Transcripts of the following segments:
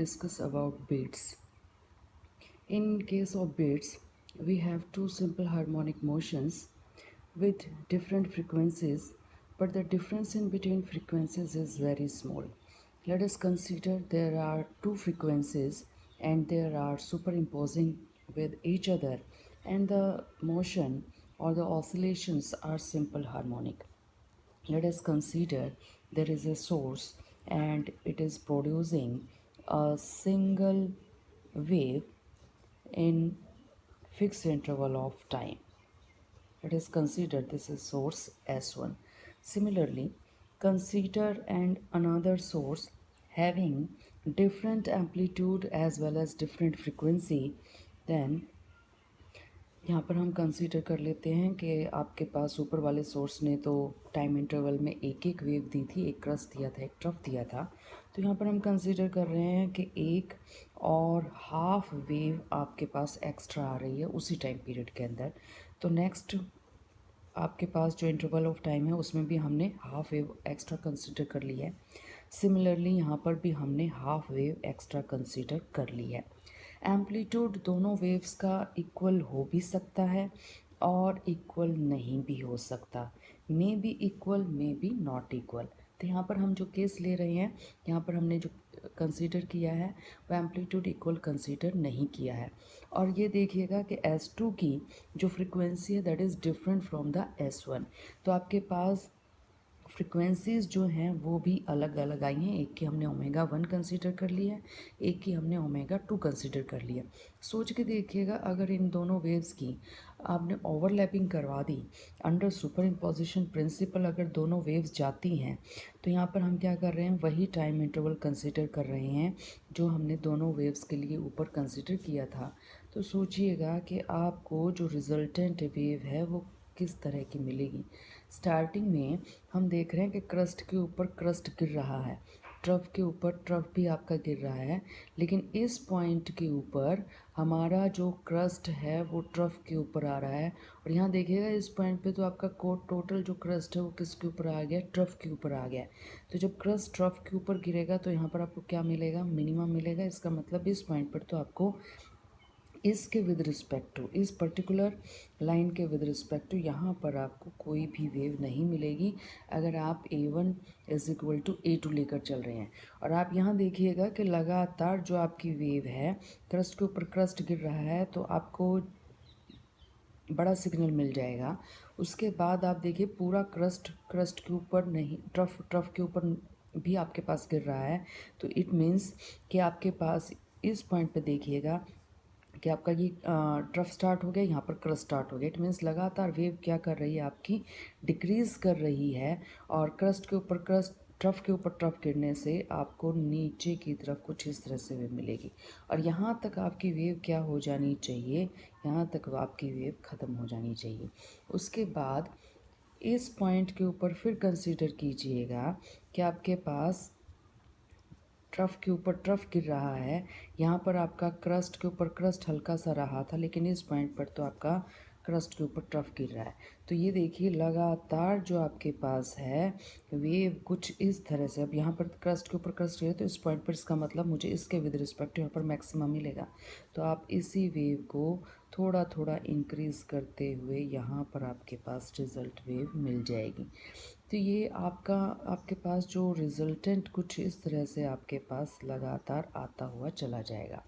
discuss about beats. In case of beats, we have two simple harmonic motions with different frequencies, but the difference in between frequencies is very small. Let us consider there are two frequencies and they are superimposing with each other, and the motion or the oscillations are simple harmonic. Let us consider there is a source and it is producing a single wave in fixed interval of time. Let us consider this is source S1. Similarly, consider and another source having different amplitude as well as different frequency. Then यहाँ पर हम consider कर लेते हैं कि आपके पास ऊपर वाले सोर्स ने तो टाइम इंटरवल में एक एक वेव दी थी, एक क्रस्ट दिया था, एक ट्रफ दिया था। तो यहाँ पर हम कंसीडर कर रहे हैं कि एक और हाफ वेव आपके पास एक्स्ट्रा आ रही है उसी टाइम पीरियड के अंदर। तो नेक्स्ट आपके पास जो इंटरवल ऑफ टाइम है उसमें भी हमने हाफ वेव एक्स्ट्रा कंसीडर कर ली है। सिमिलरली यहाँ पर भी हमने हाफ वेव एक्स्ट्रा कंसीडर कर ली है। एम्पलीट्यूड दोनों वेव्स का इक्वल हो भी सकता है और इक्वल नहीं भी हो सकता, may be equal may be not equal. तो यहाँ पर हम जो केस ले रहे हैं, यहाँ पर हमने जो कंसीडर किया है वो एम्पलीट्यूड इक्वल कंसीडर नहीं किया है। और ये देखिएगा कि S2 की जो फ्रिक्वेंसी है that is different from the S1। तो आपके पास फ्रिक्वेंसीज़ जो हैं वो भी अलग अलग आई हैं। एक की हमने ओमेगा 1 कंसीडर कर लिया है, एक की हमने ओमेगा 2 कंसीडर कर लिया। सोच के देखिएगा अगर इन दोनों वेव्स की आपने ओवरलैपिंग करवा the under super imposition principal, अगर दोनों वेव्स जाती हैं तो यहाँ पर हम क्या कर रहे हैं, वही टाइम इंटरवल कंसीडर कर रहे हैं जो हमने दोनों वेव्स के लिए ऊपर कंसीडर किया था। तो सोचिएगा कि आपको जो रिजल्टेंट वेव है वो किस तरह की मिलेगी। स्टार्टिंग में हम देख रहे हैं कि क्रस्ट के ऊपर क्रस्ट गिर रहा है, ट्रफ के ऊपर ट्रफ भी आपका गिर रहा है, लेकिन इस पॉइंट के ऊपर हमारा जो क्रस्ट है वो ट्रफ के ऊपर आ रहा है। और यहाँ देखिएगा इस पॉइंट पे तो आपका कोट टोटल जो क्रस्ट है वो किसके ऊपर आ गया, ट्रफ के ऊपर आ गया। तो जब क्रस्ट ट्रफ के ऊपर गिरेगा तो यहाँ पर आपको क्या मिलेगा, मिनिमम मिलेगा। इसका मतलब इस पॉइंट पर तो आपको इसके विद रिस्पेक्ट टू इस पर्टिकुलर लाइन के विद रिस्पेक्ट टू यहाँ पर आपको कोई भी वेव नहीं मिलेगी अगर आप A1 is equal to A2 लेकर चल रहे हैं। और आप यहाँ देखिएगा कि लगातार जो आपकी वेव है क्रस्ट के ऊपर क्रस्ट गिर रहा है तो आपको बड़ा सिग्नल मिल जाएगा। उसके बाद आप देखिए पूरा क्रस्ट क्रस्ट के ऊपर नहीं, ट्रफ ट्रफ के ऊपर भी आपके पास गिर रहा है। तो इट मीन्स कि आपके पास इस पॉइंट पे देखिएगा कि आपका ये ट्रफ स्टार्ट हो गया, यहाँ पर क्रस्ट स्टार्ट हो गया। इट मीन्स लगातार वेव क्या कर रही है, आपकी डिक्रीज़ कर रही है। और क्रस्ट के ऊपर क्रस्ट ट्रफ के ऊपर ट्रफ गिरने से आपको नीचे की तरफ कुछ इस तरह से वेव मिलेगी। और यहाँ तक आपकी वेव क्या हो जानी चाहिए, यहाँ तक आपकी वेव ख़त्म हो जानी चाहिए। उसके बाद इस पॉइंट के ऊपर फिर कंसीडर कीजिएगा कि आपके पास ट्रफ के ऊपर ट्रफ गिर रहा है। यहाँ पर आपका क्रस्ट के ऊपर क्रस्ट हल्का सा रहा था, लेकिन इस पॉइंट पर तो आपका क्रस्ट के ऊपर ट्रफ गिर रहा है। तो ये देखिए लगातार जो आपके पास है वेव कुछ इस तरह से, अब यहाँ पर क्रस्ट के ऊपर क्रस्ट गिरे तो इस पॉइंट पर इसका मतलब मुझे इसके विद रिस्पेक्ट यहाँ पर मैक्सिमम मिलेगा। तो आप इसी वेव को थोड़ा थोड़ा इंक्रीज़ करते हुए यहाँ पर आपके पास रिजल्ट वेव मिल जाएगी। तो ये आपके पास जो रिजल्टेंट कुछ इस तरह से आपके पास लगातार आता हुआ चला जाएगा।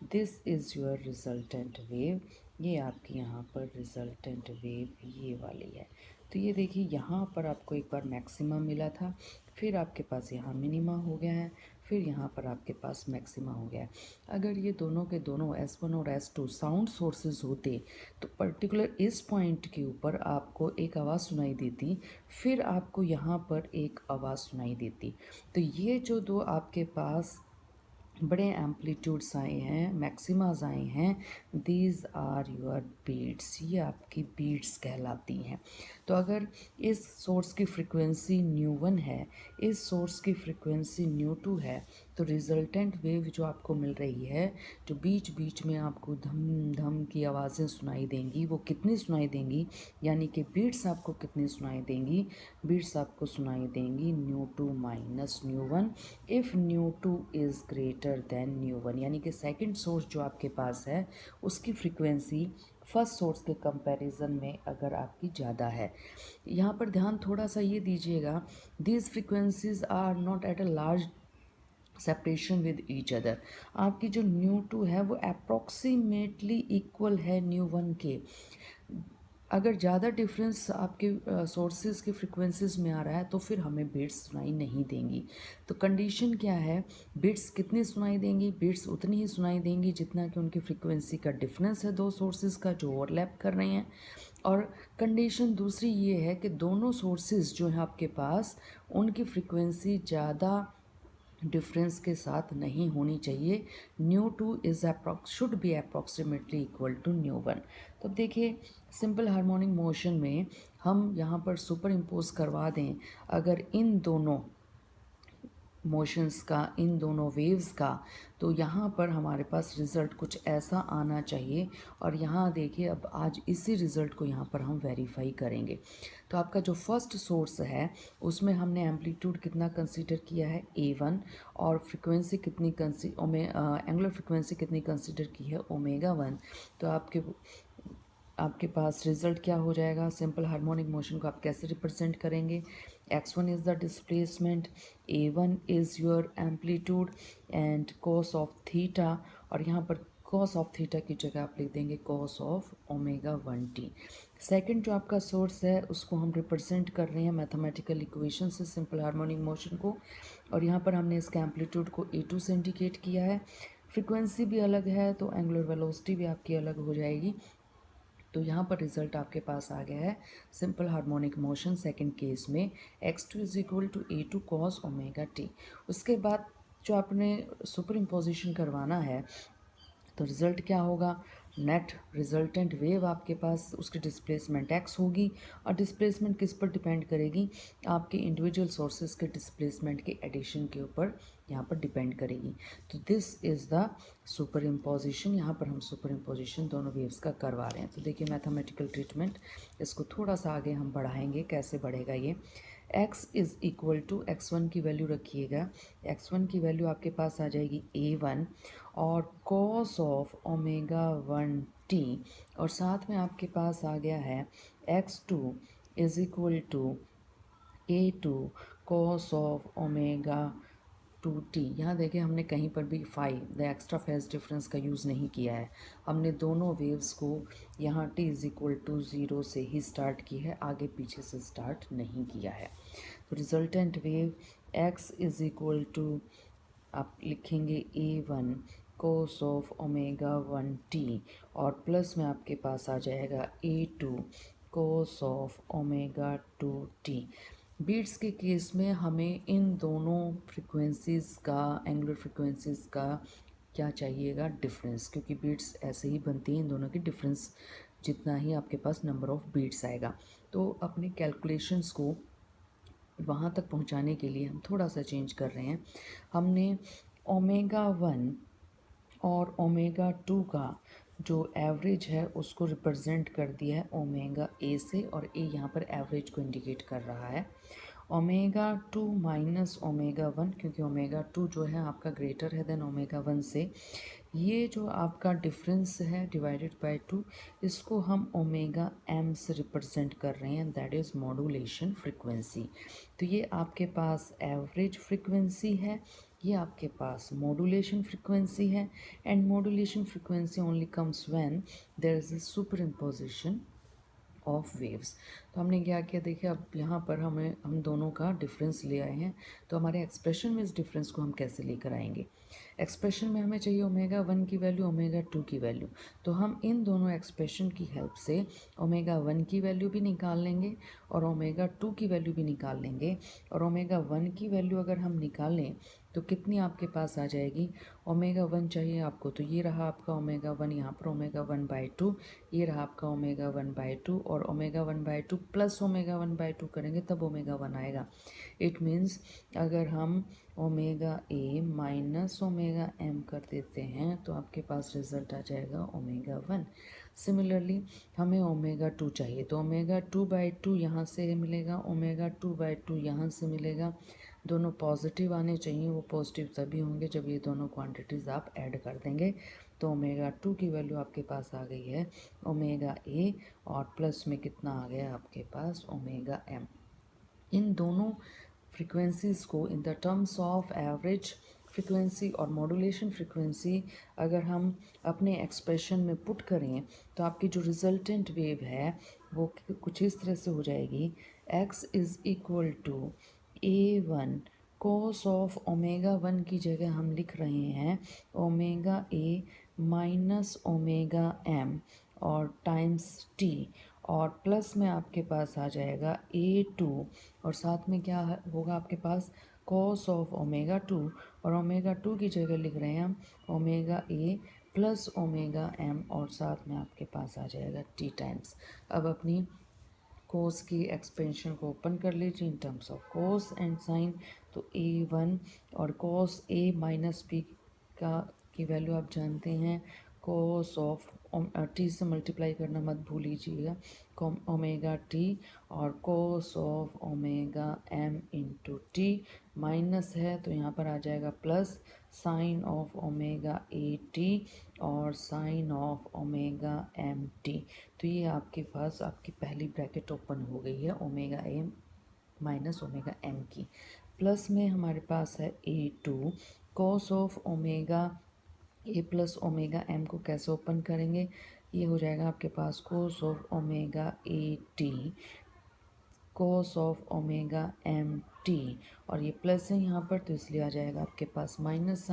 This is your resultant wave. ये आपकी यहाँ पर रिजल्टेंट वेव ये वाली है। तो ये देखिए यहाँ पर आपको एक बार मैक्सिमा मिला था, फिर आपके पास यहाँ मिनिमा हो गया है, फिर यहाँ पर आपके पास मैक्सिमा हो गया है। अगर ये दोनों के दोनों S1 और S2 साउंड सोर्सेज होते तो पर्टिकुलर इस पॉइंट के ऊपर आपको एक आवाज़ सुनाई देती, फिर आपको यहाँ पर एक आवाज़ सुनाई देती। तो ये जो दो आपके पास बड़े एम्पलीट्यूड्स आए हैं, मैक्सिमाज आए हैं, दीज आर योर बीट्स, ये आपकी बीट्स कहलाती हैं। तो अगर इस सोर्स की फ्रिक्वेंसी न्यू 1 है, इस सोर्स की फ्रिक्वेंसी न्यू 2 है, तो रिजल्टेंट वेव जो आपको मिल रही है, जो बीच बीच में आपको धम धम की आवाज़ें सुनाई देंगी, वो कितनी सुनाई देंगी, यानी कि बीट्स आपको कितनी सुनाई देंगी, बीट्स आपको सुनाई देंगी ν2 minus ν1 if ν2 is greater than ν1, यानी कि सेकंड सोर्स जो आपके पास है उसकी फ्रीक्वेंसी फर्स्ट सोर्स के कंपैरिजन में अगर आपकी ज़्यादा है। यहाँ पर ध्यान थोड़ा सा ये दीजिएगा, these frequencies are not at a large separation with each other. आपकी जो ν2 है वो अप्रॉक्सीमेटली इक्वल है ν1 के। अगर ज़्यादा डिफरेंस आपके सोर्सेज की फ्रिक्वेंसीज में आ रहा है तो फिर हमें बीट्स सुनाई नहीं देंगी। तो कंडीशन क्या है, बीट्स कितनी सुनाई देंगी, बीट्स उतनी ही सुनाई देंगी जितना कि उनकी फ्रिक्वेंसी का डिफरेंस है दो सोर्सेज का जो ओवरलैप कर रहे हैं। और कंडीशन दूसरी ये है कि दोनों सोर्सेज जो हैं आपके पास उनकी फ्रिक्वेंसी ज़्यादा डिफरेंस के साथ नहीं होनी चाहिए। ν2 is should be approximately equal to ν1। तो अब देखिए सिंपल हार्मोनिक मोशन में हम यहाँ पर सुपर इम्पोज करवा दें अगर इन दोनों मोशंस का, इन दोनों वेव्स का, तो यहाँ पर हमारे पास रिज़ल्ट कुछ ऐसा आना चाहिए। और यहाँ देखिए अब आज इसी रिज़ल्ट को यहाँ पर हम वेरीफाई करेंगे। तो आपका जो फर्स्ट सोर्स है उसमें हमने एम्पलीट्यूड कितना कंसीडर किया है A1 और फ्रिक्वेंसी कितनी एंगुलर फ्रिक्वेंसी कितनी कंसीडर की है ω1। तो आपके पास रिजल्ट क्या हो जाएगा, सिंपल हार्मोनिक मोशन को आप कैसे रिप्रेजेंट करेंगे, x1 is the displacement, a1 is your amplitude and cos of theta, और यहाँ पर कॉस ऑफ थीटा की जगह आप लिख देंगे कॉस ऑफ ω1t। सेकंड जो आपका सोर्स है उसको हम रिप्रेजेंट कर रहे हैं मैथमेटिकल इक्वेशन से सिंपल हार्मोनिक मोशन को, और यहाँ पर हमने इसके एम्पलीट्यूड को a2 से इंडिकेट किया है। फ्रिक्वेंसी भी अलग है तो एंगुलर वेलोसिटी भी आपकी अलग हो जाएगी। तो यहाँ पर रिजल्ट आपके पास आ गया है simple harmonic motion second case में x2 is equal to a2 cos ω t। उसके बाद जो आपने सुपर इम्पोजिशन करवाना है तो रिज़ल्ट क्या होगा, नेट रिजल्टेंट वेव आपके पास उसकी डिस्प्लेसमेंट x होगी, और डिस्प्लेसमेंट किस पर डिपेंड करेगी, आपके इंडिविजुअल सोर्सेज के डिस्प्लेसमेंट के एडिशन के ऊपर यहाँ पर डिपेंड करेगी। तो this is the super imposition, यहाँ पर हम सुपर इम्पोजिशन दोनों वेव्स का करवा रहे हैं। तो देखिए मैथमेटिकल ट्रीटमेंट, इसको थोड़ा सा आगे हम बढ़ाएंगे, कैसे बढ़ेगा ये। x is equal to x1 की वैल्यू रखिएगा, x1 की वैल्यू आपके पास आ जाएगी a1 और cos ऑफ ω1t, और साथ में आपके पास आ गया है x2 is equal to a2 cos of ω2t। यहाँ देखिए हमने कहीं पर भी द एक्स्ट्रा फेज डिफरेंस का यूज़ नहीं किया है, हमने दोनों वेव्स को यहाँ t इज़ इक्वल टू 0 से ही स्टार्ट की है, आगे पीछे से स्टार्ट नहीं किया है। तो resultant wave x is equal to आप लिखेंगे a1 cos ऑफ ω1t और प्लस में आपके पास आ जाएगा a2 cos of ω2t। Beats के केस में हमें इन दोनों फ्रिक्वेंसीज़ का, एंगुलर फ्रिक्वेंसीज़ का क्या चाहिएगा, डिफरेंस, क्योंकि बीट्स ऐसे ही बनती हैं, इन दोनों की डिफरेंस जितना ही आपके पास नंबर ऑफ़ बीट्स आएगा। तो अपने कैलकुलेशंस को वहाँ तक पहुँचाने के लिए हम थोड़ा सा चेंज कर रहे हैं। हमने ω1 और ω2 का जो एवरेज है उसको रिप्रेजेंट कर दिया है ω से, और a यहाँ पर एवरेज को इंडिकेट कर रहा है। ω2 माइनस ω1, क्योंकि ω2 जो है आपका ग्रेटर है देन ω1 से, ये जो आपका डिफरेंस है डिवाइडेड बाय 2, इसको हम ω_m से रिप्रेजेंट कर रहे हैं, दैट इज़ मॉड्यूलेशन फ्रिक्वेंसी। तो ये आपके पास एवरेज फ्रिक्वेंसी है, ये आपके पास मॉड्यूलेशन फ्रिक्वेंसी है, and modulation frequency only comes when there is a superimposition of waves. तो हमने क्या किया, देखिए अब यहाँ पर हम दोनों का डिफरेंस ले आए हैं, तो हमारे एक्सप्रेशन में इस डिफरेंस को हम कैसे लेकर आएंगे। एक्सप्रेशन में हमें चाहिए ω1 की वैल्यू, ω2 की वैल्यू, तो हम इन दोनों एक्सप्रेशन की हेल्प से ω1 की वैल्यू भी निकाल लेंगे और ω2 की वैल्यू भी निकाल लेंगे। और ω1 की वैल्यू अगर हम निकालें तो कितनी आपके पास आ जाएगी, ओमेगा 1 चाहिए आपको, तो ये रहा आपका ओमेगा 1, यहाँ पर ओमेगा 1/2, ये रहा आपका ओमेगा 1/2, और ओमेगा 1/2 प्लस ओमेगा 1/2 करेंगे तब ओमेगा 1 आएगा। इट मीन्स अगर हम omega A minus omega M कर देते हैं तो आपके पास रिजल्ट आ जाएगा ओमेगा 1। सिमिलरली हमें ओमेगा 2 चाहिए, तो ओमेगा 2/2 यहाँ से मिलेगा, ओमेगा 2/2 यहाँ से मिलेगा। दोनों पॉजिटिव आने चाहिए, वो पॉजिटिव तभी होंगे जब ये दोनों क्वांटिटीज़ आप ऐड कर देंगे। तो ओमेगा 2 की वैल्यू आपके पास आ गई है ओमेगा ए, और प्लस में कितना आ गया आपके पास ओमेगा एम। इन दोनों फ्रीक्वेंसीज़ को in the terms of average frequency और मॉड्यूलेशन फ्रीक्वेंसी अगर हम अपने एक्सप्रेशन में पुट करें तो आपकी जो रिजल्टेंट वेव है वो कुछ इस तरह से हो जाएगी, x is equal to A1 cos of omega 1 की जगह हम लिख रहे हैं omega A minus omega M और टाइम्स टी, और प्लस में आपके पास आ जाएगा A2, और साथ में क्या होगा आपके पास कॉस ऑफ ओमेगा 2, और ओमेगा 2 की जगह लिख रहे हैं हम omega A plus omega M, और साथ में आपके पास आ जाएगा टी टाइम्स। अब अपनी कोस की एक्सपेंशन को ओपन कर लीजिए in terms of cos and sine, तो A1 और कोस ए माइनस बी का की वैल्यू आप जानते हैं, कोस ऑफ टी से मल्टीप्लाई करना मत भूलिएगा, ओमेगा टी, और cos of omega M into T, minus है तो यहाँ पर आ जाएगा plus sine of omega A T और sine of omega M T. तो ये आपके पास आपकी पहली ब्रैकेट ओपन हो गई है omega M minus omega M की। प्लस में हमारे पास है A2 cos of omega A plus omega M को कैसे ओपन करेंगे, ये हो जाएगा आपके पास cos of omega A T cos of omega M T, और ये प्लस है यहाँ पर तो इसलिए आ जाएगा आपके पास minus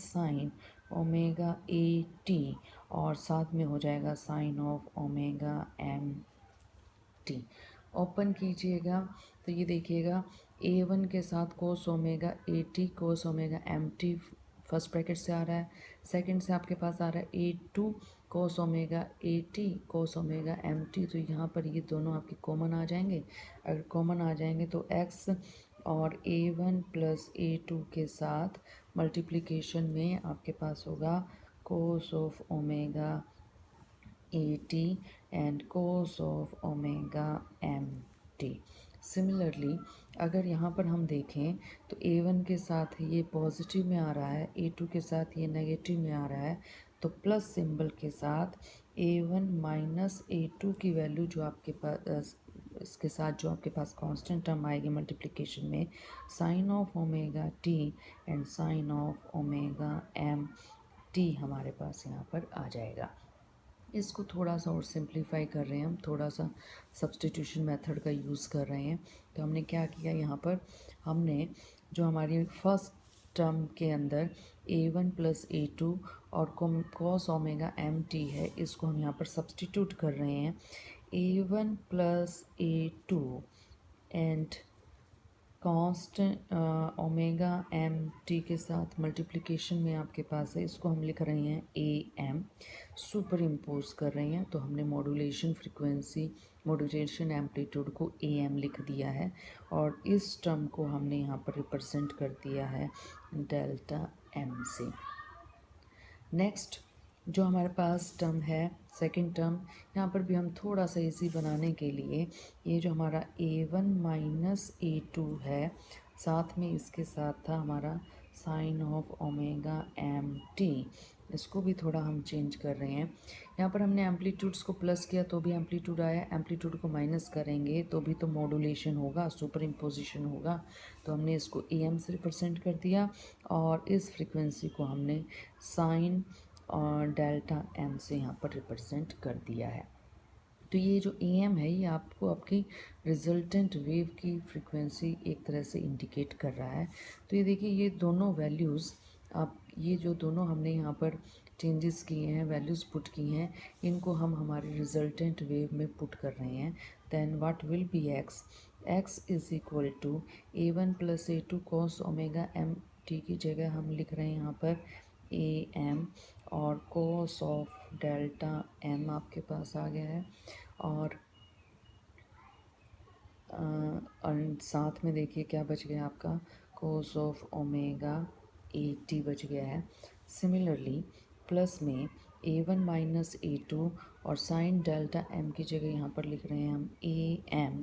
sine omega A T, और साथ में हो जाएगा sine of omega M T. Open कीजिएगा तो ये देखिएगा A1 के साथ cos omega A T cos omega M T first bracket से आ रहा है, सेकंड से आपके पास आ रहा है A2 cos omega A T cos omega M T, तो यहाँ पर ये दोनों आपके कॉमन आ जाएंगे। अगर कॉमन आ जाएंगे तो x और A1 प्लस A2 के साथ मल्टीप्लिकेशन में आपके पास होगा cos of omega A T and cos of omega M T. Similarly अगर यहाँ पर हम देखें तो A1 के साथ ये पॉजिटिव में आ रहा है, A2 के साथ ये नेगेटिव में आ रहा है, तो प्लस सिंबल के साथ A1 माइनस A2 की वैल्यू जो आपके पास इसके साथ जो आपके पास कांस्टेंट टर्म आएगी मल्टीप्लिकेशन में, sine of omega T and sine of omega M T हमारे पास यहाँ पर आ जाएगा। इसको थोड़ा सा और सिंप्लीफाई कर रहे हैं हम, थोड़ा सा सब्स्टिट्यूशन मेथड का यूज़ कर रहे हैं। तो हमने क्या किया, यहाँ पर हमने जो हमारी फर्स्ट टर्म के अंदर A1 प्लस A2 और कॉस ओमेगा एम टी है, इसको हम यहाँ पर सब्स्टिट्यूट कर रहे हैं A1 plus A2 and constant omega M T के साथ मल्टीप्लिकेशन में आपके पास है, इसको हम लिख रहे हैं ए एम, सुपर इम्पोज कर रहे हैं, तो हमने मॉड्यूलेशन फ्रीक्वेंसी मॉड्यूलेशन एम्पलीट्यूड को ए एम लिख दिया है, और इस टर्म को हमने यहाँ पर रिप्रेजेंट कर दिया है डेल्टा एम से। नेक्स्ट जो हमारे पास टर्म है सेकंड टर्म, यहाँ पर भी हम थोड़ा सा इजी बनाने के लिए ये जो हमारा A1 माइनस A2 है, साथ में इसके साथ था हमारा sine of omega M T, इसको भी थोड़ा हम चेंज कर रहे हैं। यहाँ पर हमने एम्पलीट्यूड्स को प्लस किया तो भी एम्पलीट्यूड आया, एम्पलीट्यूड को माइनस करेंगे तो भी तो मॉड्यूलेशन होगा, सुपर इम्पोजिशन होगा, तो हमने इसको AM से रिप्रेजेंट कर दिया, और इस फ्रीक्वेंसी को हमने साइन और डेल्टा एम से यहाँ पर रिप्रेजेंट कर दिया है। तो ये जो AM है ये आपको आपकी रिजल्टेंट वेव की फ्रीक्वेंसी एक तरह से इंडिकेट कर रहा है। तो ये देखिए ये दोनों वैल्यूज़ आप ये जो दोनों हमने यहाँ पर चेंजेस किए हैं, वैल्यूज़ पुट की हैं, इनको हम हमारे रिजल्टेंट वेव में पुट कर रहे हैं। Then what will be x x is equal to A one plus A two cos omega M T की जगह हम लिख रहे हैं यहाँ पर ए एम, और कॉस ऑफ डेल्टा एम आपके पास आ गया है, और साथ में देखिए क्या बच गया आपका, cos of omega A T बच गया है। सिमिलरली प्लस में A one minus A two, और साइन डेल्टा एम की जगह यहाँ पर लिख रहे हैं हम A M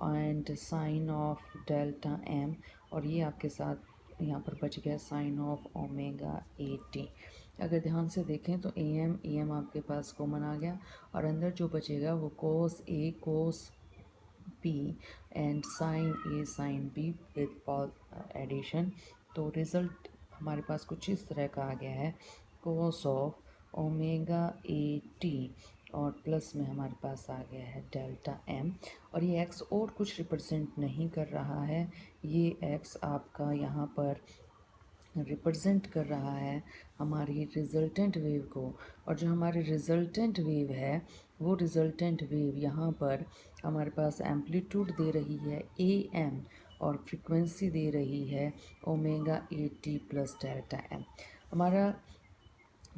and sine of delta M, और ये आपके साथ यहाँ पर बच गया sine of omega A T. अगर ध्यान से देखें तो ए एम आपके पास कॉमन आ गया, और अंदर जो बचेगा वो cos A cos P and sin A sin B with addition. तो रिज़ल्ट हमारे पास कुछ इस तरह का आ गया है, cos of omega A T, और प्लस में हमारे पास आ गया है डेल्टा एम, और ये x और कुछ रिप्रेजेंट नहीं कर रहा है, ये x आपका यहाँ पर रिप्रेजेंट कर रहा है हमारी रिजल्टेंट वेव को, और जो हमारी रिजल्टेंट वेव है वो रिजल्टेंट वेव यहाँ पर हमारे पास एम्पलीट्यूड दे रही है ए एम, और फ्रीक्वेंसी दे रही है omega A T plus delta M. हमारा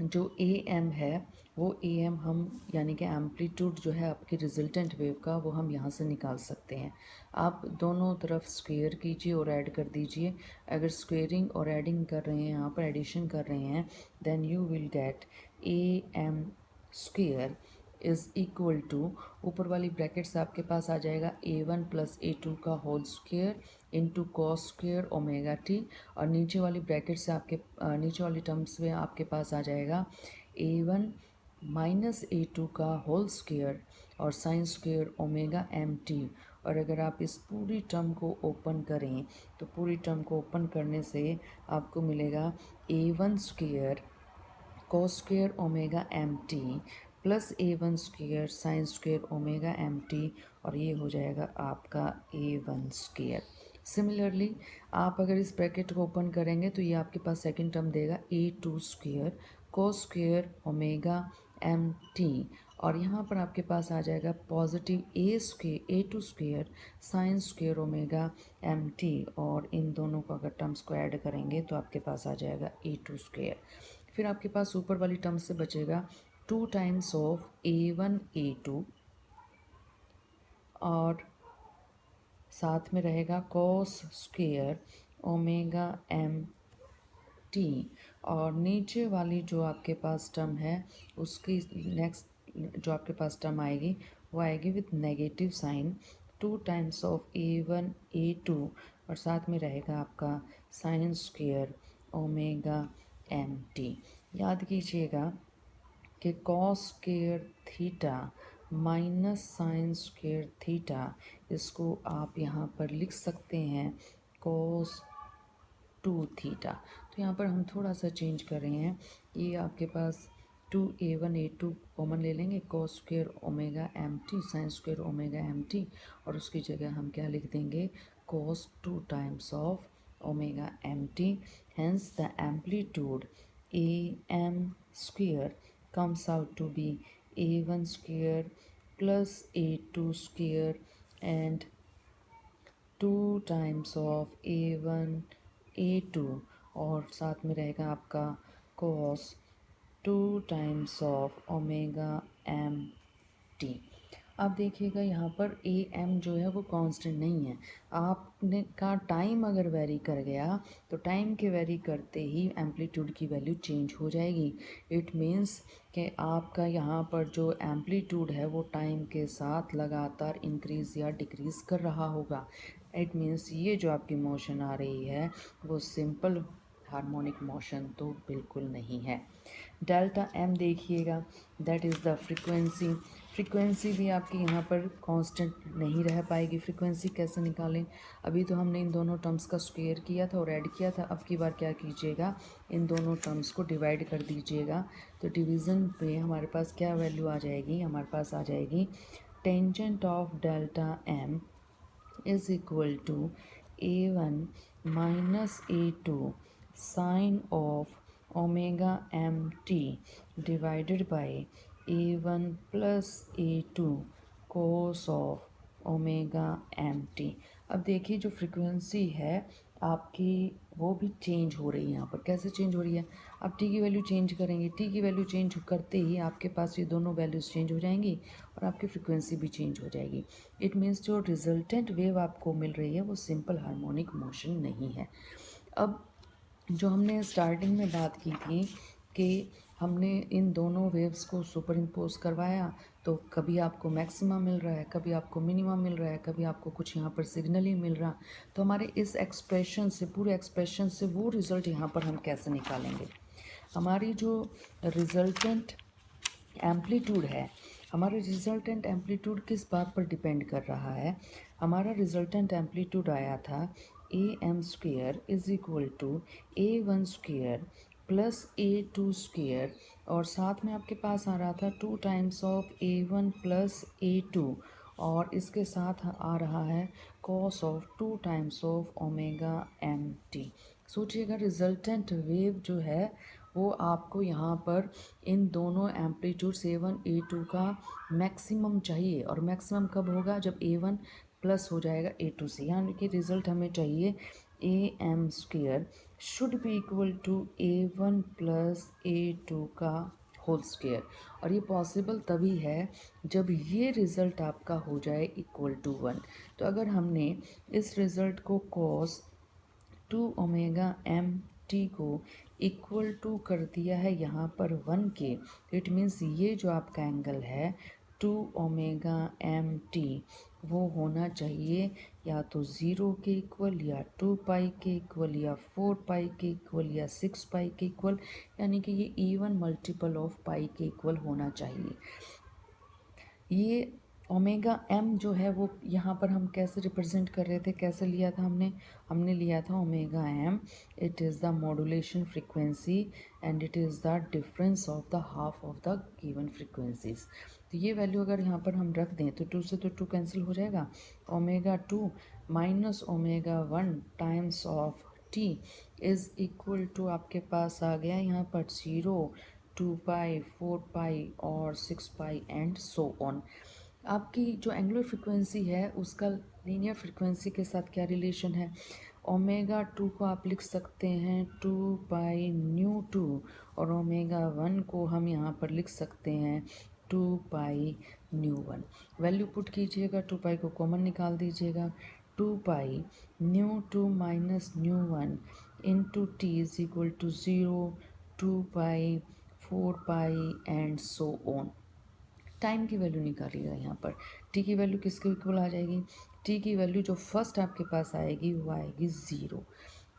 जो ए एम है वो ए एम हम यानी कि एम्पलीट्यूड जो है आपकी रिजल्टेंट वेव का वो हम यहाँ से निकाल सकते हैं। आप दोनों तरफ स्क्वेयर कीजिए और ऐड कर दीजिए। अगर स्क्वेयरिंग और ऐडिंग कर रहे हैं, यहाँ पर एडिशन कर रहे हैं, then you will get A M square is equal to, ऊपर वाली ब्रैकेट्स आपके पास आ जाएगा A one plus A two का whole square into cos square omega T, और नीचे वाली ब्रैकेट से आपके नीचे वाली टर्म्स में आपके पास आ जाएगा A one minus A two का होल स्क्वेयर और sine square omega M T. और अगर आप इस पूरी टर्म को ओपन करें तो पूरी टर्म को ओपन करने से आपको मिलेगा A one square cos square omega M T plus A one square sine square omega M T, और ये हो जाएगा आपका ए वन स्क्वेयर। सिमिलरली आप अगर इस ब्रैकेट को ओपन करेंगे तो ये आपके पास सेकंड टर्म देगा A two square cos square omega M T, और यहाँ पर आपके पास आ जाएगा positive A two square sine square omega M T, और इन दोनों को अगर टर्म्स को ऐड करेंगे तो आपके पास आ जाएगा ए टू स्क्वेयर। फिर आपके पास ऊपर वाली टर्म से बचेगा two times of A one A two, और साथ में रहेगा cos square omega M T, और नीचे वाली जो आपके पास टर्म है उसकी नेक्स्ट जो आपके पास टर्म आएगी वो आएगी with negative sign, two times of A one A two, और साथ में रहेगा आपका sine square omega M T. याद कीजिएगा कि cos square theta minus sine square theta, इसको आप यहाँ पर लिख सकते हैं कॉस टू थीटा। तो यहाँ पर हम थोड़ा सा चेंज कर रहे हैं, ये आपके पास two A one A two common ले लेंगे, cos square omega M T sine square omega M T, और उसकी जगह हम क्या लिख देंगे cos two times of omega M T. Hence the amplitude A M square comes out to be a1 square plus a2 square and 2 times of a1 a2, और साथ में रहेगा आपका cos 2 times of omega M T. आप देखिएगा यहाँ पर A M जो है वो कांस्टेंट नहीं है, आपने का टाइम अगर वेरी कर गया तो टाइम के वेरी करते ही एम्पलीट्यूड की वैल्यू चेंज हो जाएगी। इट मीन्स कि आपका यहाँ पर जो एम्पलीट्यूड है वो टाइम के साथ लगातार इंक्रीज़ या डिक्रीज़ कर रहा होगा। इट मीन्स ये जो आपकी मोशन आ रही है वो सिंपल हार्मोनिक मोशन तो बिल्कुल नहीं है। डेल्टा एम देखिएगा, that is the frequency. Frequency भी आपकी यहाँ पर कांस्टेंट नहीं रह पाएगी। फ्रीक्वेंसी कैसे निकालें, अभी तो हमने इन दोनों टर्म्स का स्क्वायर किया था और ऐड किया था, अब की बार क्या कीजिएगा इन दोनों टर्म्स को डिवाइड कर दीजिएगा। तो डिवीज़न पे हमारे पास क्या वैल्यू आ जाएगी, हमारे पास आ जाएगी tangent of delta M is equal to A one minus A two sine of omega M T divided by A one plus A two cos of omega M T. अब देखिए जो फ्रिक्वेंसी है आपकी वो भी चेंज हो रही है यहाँ पर। कैसे चेंज हो रही है? अब टी की वैल्यू चेंज करेंगे, टी की वैल्यू चेंज करते ही आपके पास ये दोनों वैल्यूज़ चेंज हो जाएंगी और आपकी फ्रिक्वेंसी भी चेंज हो जाएगी। इट मीन्स जो रिजल्टेंट वेव आपको मिल रही है वो सिंपल हार्मोनिक मोशन नहीं है। अब जो हमने स्टार्टिंग में बात की थी कि हमने इन दोनों वेव्स को सुपर इम्पोज करवाया, तो कभी आपको मैक्सिमा मिल रहा है, कभी आपको मिनिमा मिल रहा है, कभी आपको कुछ यहाँ पर सिग्नल ही मिल रहा। तो हमारे इस एक्सप्रेशन से, पूरे एक्सप्रेशन से वो रिज़ल्ट यहाँ पर हम कैसे निकालेंगे? हमारी जो रिजल्टेंट एम्पलीट्यूड है, हमारा रिजल्टेंट एम्पलीट्यूड किस बात पर डिपेंड कर रहा है? हमारा रिजल्टेंट एम्पलीट्यूड आया था AM² is equal to A1² plus A2², और साथ में आपके पास आ रहा था 2 times of A1 plus A2, और इसके साथ आ रहा है cos of 2 times of omega M T. सोचिएगा रिजल्टेंट वेव जो है वो आपको यहाँ पर इन दोनों एम्पलीट्यूड A1 A2 का मैक्सिमम चाहिए, और मैक्सिमम कब होगा? जब A1 प्लस हो जाएगा A2 से, यानी कि रिजल्ट हमें चाहिए AM² should be equal to A1 plus A2 का होल स्क्वायर। और ये पॉसिबल तभी है जब ये रिज़ल्ट आपका हो जाए इक्वल टू 1। तो अगर हमने इस रिज़ल्ट को कॉस 2 ओमेगा एम टी को इक्वल टू कर दिया है यहाँ पर 1 के, इट मीन्स ये जो आपका एंगल है 2 ओमेगा एम टी वो होना चाहिए या तो 0 के इक्वल, या 2 पाई के इक्वल, या 4 पाई के इक्वल, या 6 पाई के इक्वल, यानी कि ये इवन मल्टीपल ऑफ पाई के इक्वल होना चाहिए। ये ओमेगा एम जो है वो यहाँ पर हम कैसे रिप्रेजेंट कर रहे थे, कैसे लिया था हमने? हमने लिया था omega M, it is the modulation frequency and it is the difference of the half of the given frequencies. तो ये वैल्यू अगर यहाँ पर हम रख दें तो 2 से तो 2 कैंसिल हो जाएगा, omega 2 minus omega 1 times of T is equal to आपके पास आ गया यहाँ पर 0, 2 पाई, 4 पाई और 6 पाई एंड सो ऑन। आपकी जो एंगुलर फ्रिक्वेंसी है उसका लीनियर फ्रिक्वेंसी के साथ क्या रिलेशन है? ओमेगा 2 को आप लिख सकते हैं 2 पाई न्यू 2, और ओमेगा 1 को हम यहाँ पर लिख सकते हैं 2 पाई न्यू 1। वैल्यू पुट कीजिएगा, 2 पाई को कॉमन निकाल दीजिएगा, 2 pi nu 2 minus nu 1 into T is equal to 0, 2 pi, 4 pi and so on. Time की वैल्यू निकालिएगा यहाँ पर, टी की वैल्यू किसके इक्वल आ जाएगी? टी की वैल्यू जो फर्स्ट आपके पास आएगी वो आएगी 0,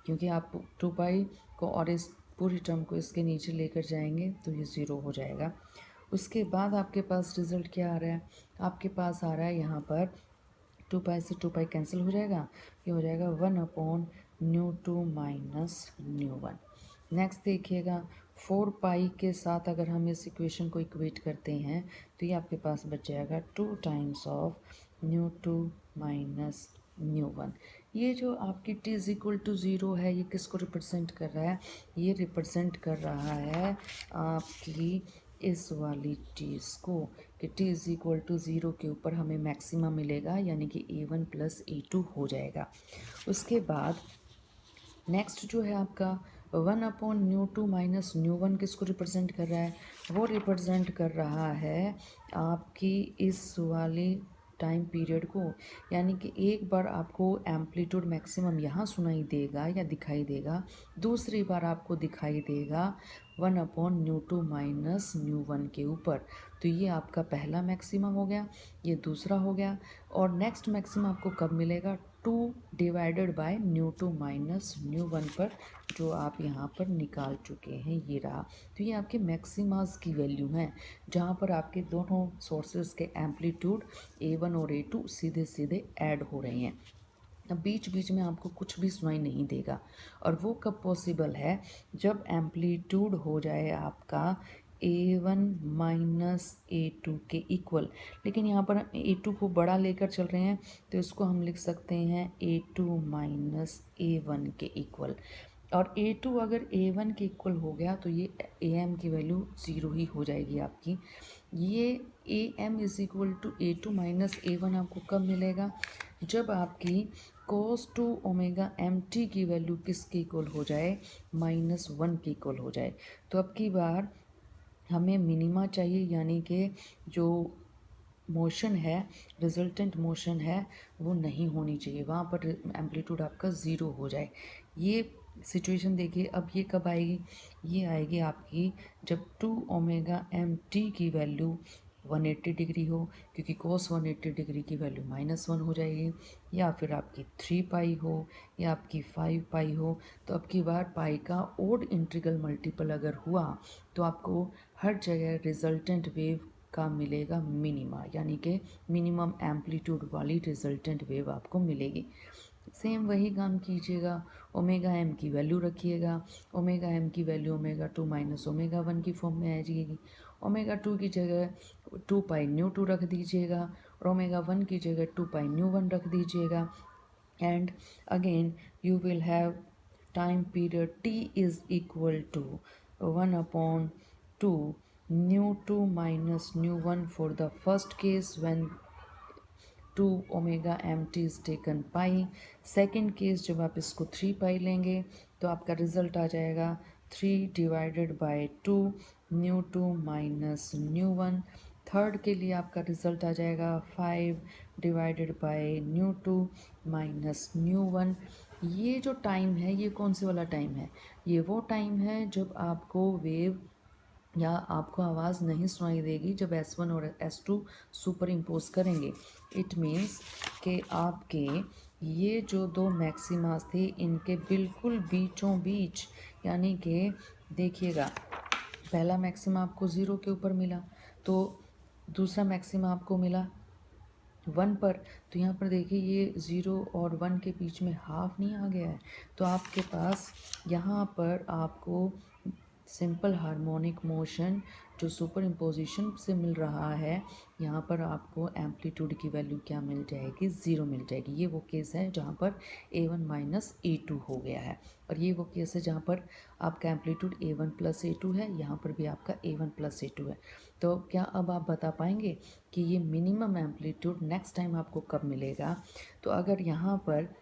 क्योंकि आप 2 पाई को और इस पूरी टर्म को इसके नीचे लेकर जाएंगे तो ये 0 हो जाएगा। उसके बाद आपके पास रिजल्ट क्या आ रहा है? आपके पास आ रहा है यहाँ पर 2 पाई से 2 पाई कैंसिल हो जाएगा, ये हो जाएगा 1/ν2 माइनस ν1। नेक्स्ट देखिएगा 4 पाई के साथ अगर हम इस इक्वेशन को इक्वेट करते हैं तो ये आपके पास बच जाएगा 2 टाइम्स ऑफ ν2 माइनस ν1। ये जो आपकी t इज इक्वल टू 0 है ये किसको रिप्रेजेंट कर रहा है? ये रिप्रेजेंट कर रहा है आपकी इस वाली चीज़ को कि t इज इक्वल टू 0 के ऊपर हमें मैक्सिमा मिलेगा, यानी कि A1 प्लस A2 हो जाएगा। उसके बाद नेक्स्ट जो है आपका 1/ν2 माइनस ν1 किसको रिप्रेजेंट कर रहा है? वो रिप्रेजेंट कर रहा है आपकी इस वाली टाइम पीरियड को, यानी कि एक बार आपको एम्पलीट्यूड मैक्सिमम यहाँ सुनाई देगा या दिखाई देगा, दूसरी बार आपको दिखाई देगा 1/ν2 माइनस ν1 के ऊपर। तो ये आपका पहला मैक्सिमा हो गया, ये दूसरा हो गया, और नेक्स्ट मैक्सिमा आपको कब मिलेगा? 2 डिवाइडेड बाय ν2 माइनस ν1 पर, जो आप यहाँ पर निकाल चुके हैं, ये रहा। तो ये आपके मैक्सिमास की वैल्यू हैं, जहाँ पर आपके दोनों सोर्सेज के एम्पलीट्यूड A1 और A2 सीधे सीधे ऐड हो रहे हैं। अब बीच बीच में आपको कुछ भी सुनाई नहीं देगा, और वो कब पॉसिबल है? जब एम्पलीट्यूड हो जाए आपका A1 माइनस A2 के इक्वल। लेकिन यहाँ पर A2 को बड़ा लेकर चल रहे हैं तो इसको हम लिख सकते हैं A2 माइनस A1 के इक्वल, और A2 अगर A1 के इक्वल हो गया तो ये AM की वैल्यू 0 ही हो जाएगी आपकी। ये A M is equal to A two minus A one आपको कब मिलेगा? जब आपकी cos 2 ओमेगा एम टी की वैल्यू किसके इक्वल हो जाए? -1 के इक्वल हो जाए। तो अब की बार हमें मिनिमा चाहिए, यानी कि जो मोशन है, रिजल्टेंट मोशन है, वो नहीं होनी चाहिए, वहाँ पर एम्पलीट्यूड आपका ज़ीरो हो जाए। ये सिचुएशन देखिए, अब ये कब आएगी? ये आएगी आपकी जब 2 ओमेगा एम टी की वैल्यू 180 डिग्री हो, क्योंकि cos 180 डिग्री की वैल्यू -1 हो जाएगी, या फिर आपकी 3 पाई हो, या आपकी 5 पाई हो। तो अब की बार पाई का ओड इंटीग्रल मल्टीपल अगर हुआ तो आपको हर जगह रिजल्टेंट वेव का मिलेगा मिनिमा, यानी कि मिनिमम एम्पलीट्यूड वाली रिजल्टेंट वेव आपको मिलेगी। सेम वही काम कीजिएगा, ओमेगा एम की वैल्यू रखिएगा, ओमेगा एम की वैल्यू ओमेगा 2 माइनस ओमेगा 1 की फॉर्म में आ जाएगी। ओमेगा 2 की जगह 2 पाई न्यू 2 रख दीजिएगा, और ओमेगा 1 की जगह 2 पाई न्यू 1 रख दीजिएगा। And again you will have time period t is equal to 1/2 nu 2 minus nu 1 for the first case when 2 omega mt is taken pi। Second case जब आप इसको 3 पाई लेंगे तो आपका रिजल्ट आ जाएगा 3 divided by 2 new 2 minus nu 1। Third के लिए आपका रिजल्ट आ जाएगा 5 divided by new 2 minus nu 1। ये जो टाइम है, ये कौन से वाला टाइम है? ये वो टाइम है जब आपको वेव या आपको आवाज़ नहीं सुनाई देगी जब S1 और S2 सुपर इम्पोज करेंगे। इट मीन्स कि आपके ये जो दो मैक्सिमास थे, इनके बिल्कुल बीचों बीच, यानी कि देखिएगा, पहला मैक्सिमा आपको 0 के ऊपर मिला, तो दूसरा मैक्सिमा आपको मिला 1 पर। तो यहाँ पर देखिए, ये 0 और 1 के बीच में हाफ नहीं आ गया है, तो आपके पास यहाँ पर आपको सिंपल हार्मोनिक मोशन जो सुपर इम्पोजिशन से मिल रहा है, यहाँ पर आपको एम्पलीट्यूड की वैल्यू क्या मिल जाएगी? 0 मिल जाएगी। ये वो केस है जहाँ पर A1 माइनस A2 हो गया है, और ये वो केस है जहाँ पर आपका एम्पलीट्यूड A1 प्लस A2 है, यहाँ पर भी आपका A1 प्लस A2 है। तो क्या अब आप बता पाएंगे कि ये मिनिमम एम्पलीट्यूड नेक्स्ट टाइम आपको कब मिलेगा? तो अगर यहाँ पर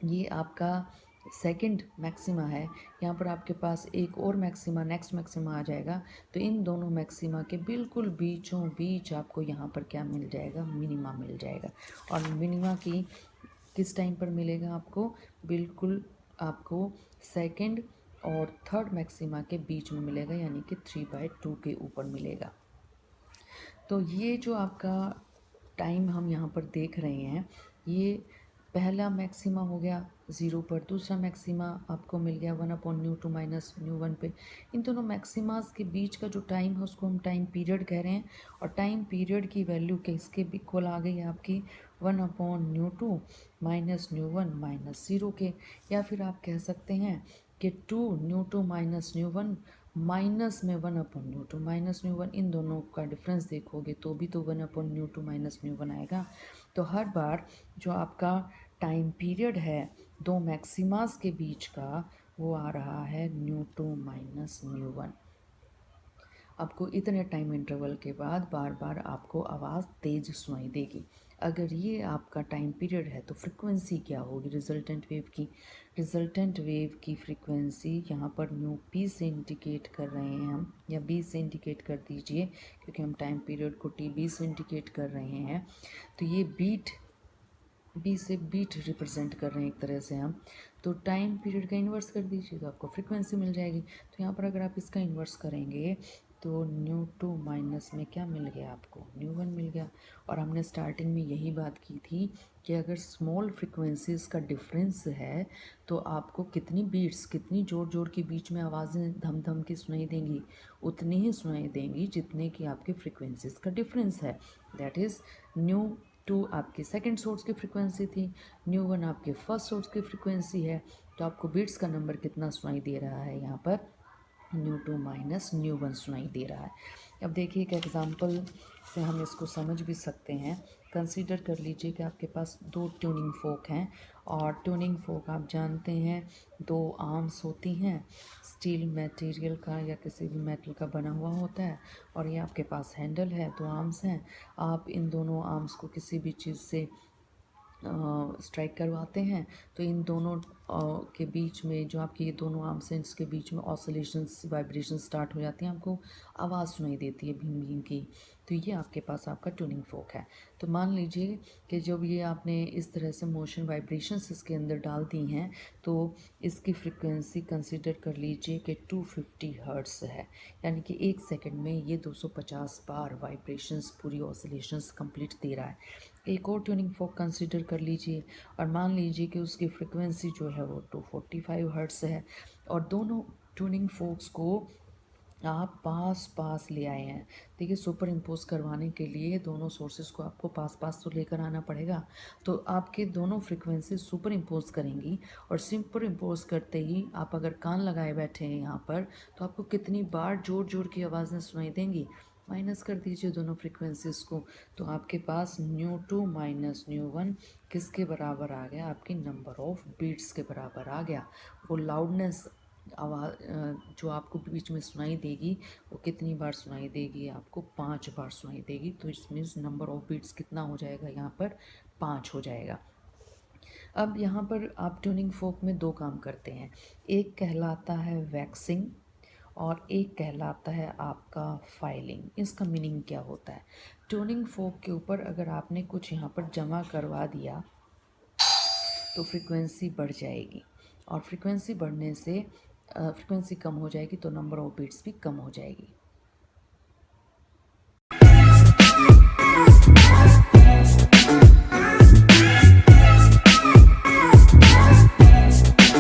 ये आपका सेकंड मैक्सिमा है, यहाँ पर आपके पास एक और मैक्सिमा, नेक्स्ट मैक्सिमा आ जाएगा, तो इन दोनों मैक्सिमा के बिल्कुल बीचों बीच आपको यहाँ पर क्या मिल जाएगा? मिनिमा मिल जाएगा। और मिनिमा की किस टाइम पर मिलेगा आपको? बिल्कुल आपको सेकंड और थर्ड मैक्सिमा के बीच में मिलेगा, यानी कि 3/2 के ऊपर मिलेगा। तो ये जो आपका टाइम हम यहाँ पर देख रहे हैं, ये पहला मैक्सिमा हो गया 0 पर, दूसरा मैक्सिमा आपको मिल गया 1/2 माइनस न्यू 1 पे। इन दोनों मैक्सिमास के बीच का जो टाइम है उसको हम टाइम पीरियड कह रहे हैं, और टाइम पीरियड की वैल्यू किसके इक्वल आ गई है आपकी? 1/2 माइनस न्यू 1 माइनस 0 के। या फिर आप कह सकते हैं कि 2 न्यू 2 माइनस न्यू 1 माइनस में 1/2 माइनस न्यू 1, इन दोनों का डिफरेंस देखोगे तो भी तो 1/2 माइनस न्यू 1 आएगा। तो हर बार जो आपका टाइम पीरियड है दो मैक्सिमास के बीच का, वो आ रहा है न्यू 2 माइनस न्यू 1। आपको इतने टाइम इंटरवल के बाद बार बार आपको आवाज़ तेज सुनाई देगी। अगर ये आपका टाइम पीरियड है तो फ्रिक्वेंसी क्या होगी रिजल्टेंट वेव की? रिजल्टेंट वेव की फ्रिक्वेंसी यहाँ पर न्यू पी से इंडिकेट कर रहे हैं हम, या बी से इंडिकेट कर दीजिए, क्योंकि हम टाइम पीरियड को टी बी से इंडिकेट कर रहे हैं। तो ये बीट, बी से बीट रिप्रेजेंट कर रहे हैं एक तरह से हम। तो टाइम पीरियड का इन्वर्स कर दीजिए तो आपको फ्रिक्वेंसी मिल जाएगी। तो यहाँ पर अगर आप इसका इन्वर्स करेंगे तो न्यू 2 माइनस में क्या मिल गया आपको? न्यू 1 मिल गया। और हमने स्टार्टिंग में यही बात की थी कि अगर स्मॉल फ्रिक्वेंसीज का डिफरेंस है तो आपको कितनी बीट्स, कितनी जोर जोर के बीच में आवाज़ें धम धम की सुनाई देंगी? उतनी ही सुनाई देंगी जितने की आपके फ्रिक्वेंसीज का डिफरेंस है। दैट इज़ न्यू 2 आपके सेकंड सोर्स की फ्रिक्वेंसी थी, न्यू 1 आपके फर्स्ट सोर्स की फ्रिक्वेंसी है। तो आपको बीट्स का नंबर कितना सुनाई दे रहा है यहाँ पर? न्यू 2 माइनस न्यू 1 सुनाई दे रहा है। अब देखिए एक एग्जांपल से हम इसको समझ भी सकते हैं। कंसीडर कर लीजिए कि आपके पास दो ट्यूनिंग फोक हैं और ट्यूनिंग फोक आप जानते हैं दो आर्म्स होती हैं, स्टील मटेरियल का या किसी भी मेटल का बना हुआ होता है और ये आपके पास हैंडल है, दो आर्म्स हैं। आप इन दोनों आर्म्स को किसी भी चीज़ से स्ट्राइक करवाते हैं तो इन दोनों के बीच में जो आपकी ये दोनों आर्म्स हैं इसके बीच में ऑसिलेशंस वाइब्रेशन स्टार्ट हो जाती हैं, आपको आवाज़ सुनाई देती है भीम भीम की। तो ये आपके पास आपका ट्यूनिंग फोक है। तो मान लीजिए कि जब ये आपने इस तरह से मोशन वाइब्रेशंस इसके अंदर डाल दी हैं तो इसकी फ्रिक्वेंसी कंसिडर कर लीजिए कि 250 हर्ट्स है, यानी कि 1 सेकंड में ये 250 बार वाइब्रेशंस पूरी ऑसिलेशंस कंप्लीट दे रहा है। एक और ट्यूनिंग फोक कंसिडर कर लीजिए और मान लीजिए कि उसकी फ्रिक्वेंसी जो है वो 245 हर्ट्स है और दोनों ट्यूनिंग फोक्स को आप पास पास ले आए हैं। देखिए सुपर इम्पोज करवाने के लिए दोनों सोर्सेज को आपको पास पास तो लेकर आना पड़ेगा। तो आपके दोनों फ्रिक्वेंसी सुपर इम्पोज करेंगी और सुपर इम्पोज करते ही आप अगर कान लगाए बैठे हैं यहाँ पर तो आपको कितनी बार जोर जोर की आवाज़ें सुनाई देंगी। माइनस कर दीजिए दोनों फ्रिक्वेंसीज को तो आपके पास न्यू 2 माइनस न्यू 1 किसके बराबर आ गया, आपकी नंबर ऑफ बीट्स के बराबर आ गया। वो लाउडनेस आवाज़ जो आपको बीच में सुनाई देगी वो कितनी बार सुनाई देगी, आपको 5 बार सुनाई देगी। तो इस मीन्स नंबर ऑफ बीट्स कितना हो जाएगा, यहाँ पर 5 हो जाएगा। अब यहाँ पर आप ट्यूनिंग फोक में दो काम करते हैं, एक कहलाता है वैक्सिंग और एक कहलाता है आपका फाइलिंग। इसका मीनिंग क्या होता है, ट्यूनिंग फोक के ऊपर अगर आपने कुछ यहाँ पर जमा करवा दिया तो फ्रिक्वेंसी बढ़ जाएगी और फ्रिक्वेंसी बढ़ने से फ्रिक्वेंसी कम हो जाएगी तो नंबर ऑफ बीट्स भी कम हो जाएगी।